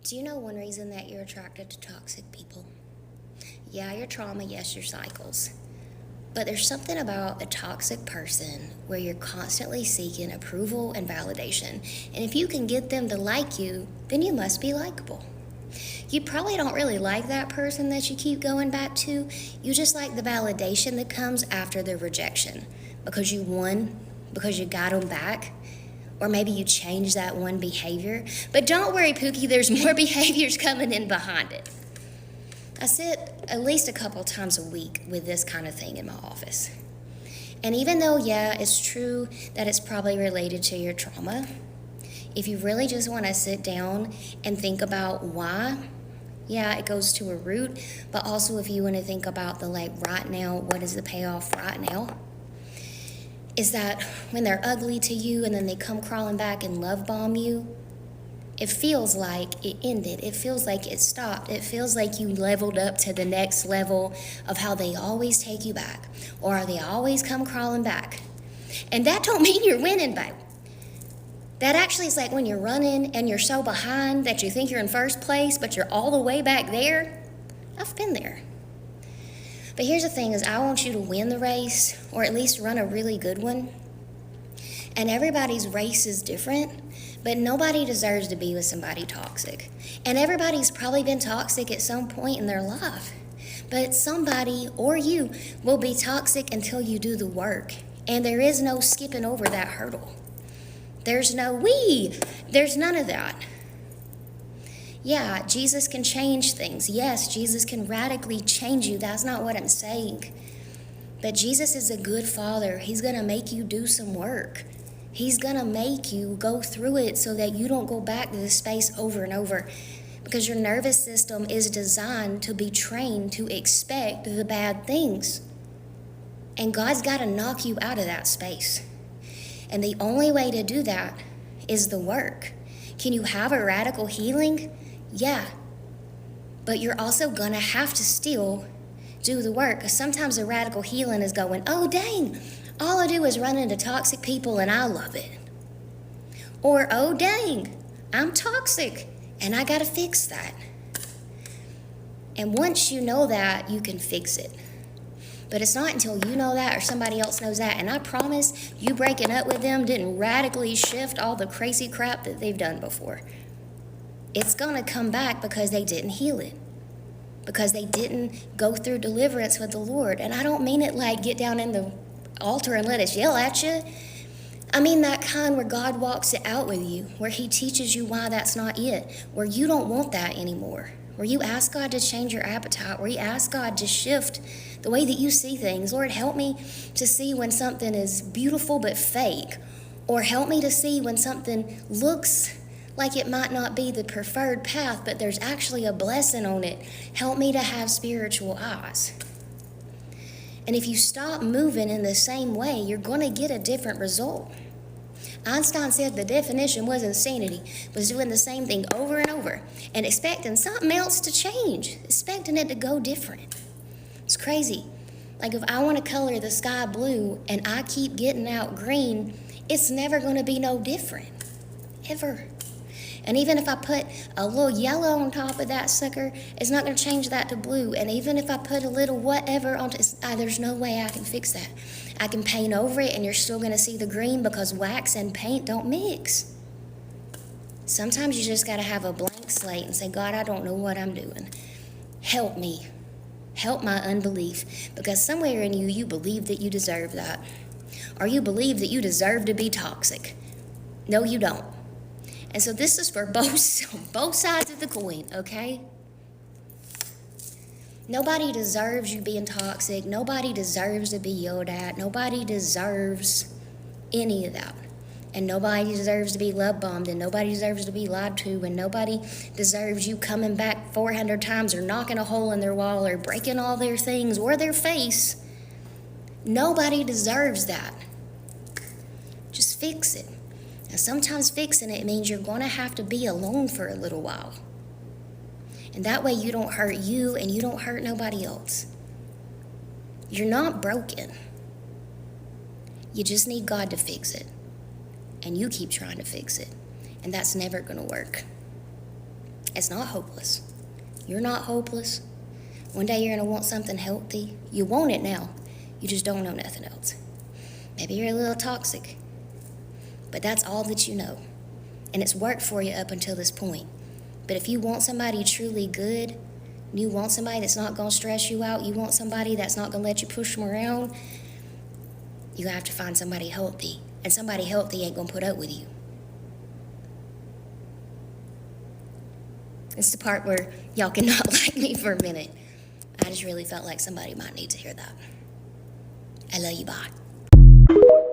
Do you know one reason that you're attracted to toxic people? Yeah, your trauma, yes, your cycles. But there's something about a toxic person where you're constantly seeking approval and validation. And if you can get them to like you, then you must be likable. You probably don't really like that person that you keep going back to. You just like the validation that comes after the rejection because you won, because you got them back, or maybe you changed that one behavior. But don't worry, Pookie, there's more behaviors coming in behind it. I sit at least a couple times a week with this kind of thing in my office. And even though, yeah, it's true that it's probably related to your trauma, if you really just want to sit down and think about why, yeah, it goes to a root, but also if you want to think about the right now, what is the payoff right now? Is that when they're ugly to you and then they come crawling back and love bomb you, it feels like it ended. It feels like it stopped. It feels like you leveled up to the next level of how they always take you back or they always come crawling back. And that don't mean you're winning, babe. That actually is like when you're running and you're so behind that you think you're in first place, but you're all the way back there. I've been there. But here's the thing is I want you to win the race or at least run a really good one. And everybody's race is different, but nobody deserves to be with somebody toxic. And everybody's probably been toxic at some point in their life. But somebody or you will be toxic until you do the work. And there is no skipping over that hurdle. There's no there's none of that. Yeah, Jesus can change things. Yes, Jesus can radically change you. That's not what I'm saying. But Jesus is a good father. He's going to make you do some work. He's going to make you go through it so that you don't go back to this space over and over. Because your nervous system is designed to be trained to expect the bad things. And God's got to knock you out of that space. And the only way to do that is the work. Can you have a radical healing? Yeah. But you're also going to have to still do the work. Because sometimes the radical healing is going, oh, dang, all I do is run into toxic people and I love it. Or, oh, dang, I'm toxic and I got to fix that. And once you know that, you can fix it. But it's not until you know that or somebody else knows that. And I promise you breaking up with them didn't radically shift all the crazy crap that they've done before. It's going to come back because they didn't heal it. Because they didn't go through deliverance with the Lord. And I don't mean it like get down in the altar and let us yell at you. I mean that kind where God walks it out with you. Where he teaches you why that's not it. Where you don't want that anymore. Where you ask God to change your appetite. Where you ask God to shift the way that you see things. Lord, help me to see when something is beautiful but fake. Or help me to see when something looks like it might not be the preferred path, but there's actually a blessing on it. Help me to have spiritual eyes. And if you stop moving in the same way, you're going to get a different result. Einstein said the definition was insanity, was doing the same thing over and over and expecting something else to change, expecting it to go different. It's crazy. Like if I want to color the sky blue and I keep getting out green, it's never going to be no different, ever. And even if I put a little yellow on top of that sucker, it's not going to change that to blue. And even if I put a little whatever on there's no way I can fix that. I can paint over it and you're still going to see the green because wax and paint don't mix. Sometimes you just got to have a blank slate and say, God, I don't know what I'm doing. Help me. Help my unbelief. Because somewhere in you, you believe that you deserve that. Or you believe that you deserve to be toxic. No, you don't. And so this is for both sides of the coin, okay? Nobody deserves you being toxic. Nobody deserves to be yelled at. Nobody deserves any of that. And nobody deserves to be love bombed. And nobody deserves to be lied to. And nobody deserves you coming back 400 times or knocking a hole in their wall or breaking all their things or their face. Nobody deserves that. Just fix it. And sometimes fixing it means you're going to have to be alone for a little while. And that way you don't hurt you and you don't hurt nobody else. You're not broken. You just need God to fix it. And you keep trying to fix it. And that's never going to work. It's not hopeless. You're not hopeless. One day you're going to want something healthy. You want it now. You just don't know nothing else. Maybe you're a little toxic, but that's all that you know. And it's worked for you up until this point. But if you want somebody truly good, you want somebody that's not going to stress you out, you want somebody that's not going to let you push them around, you have to find somebody healthy. And somebody healthy ain't going to put up with you. It's the part where y'all cannot like me for a minute. I just really felt like somebody might need to hear that. I love you, bye.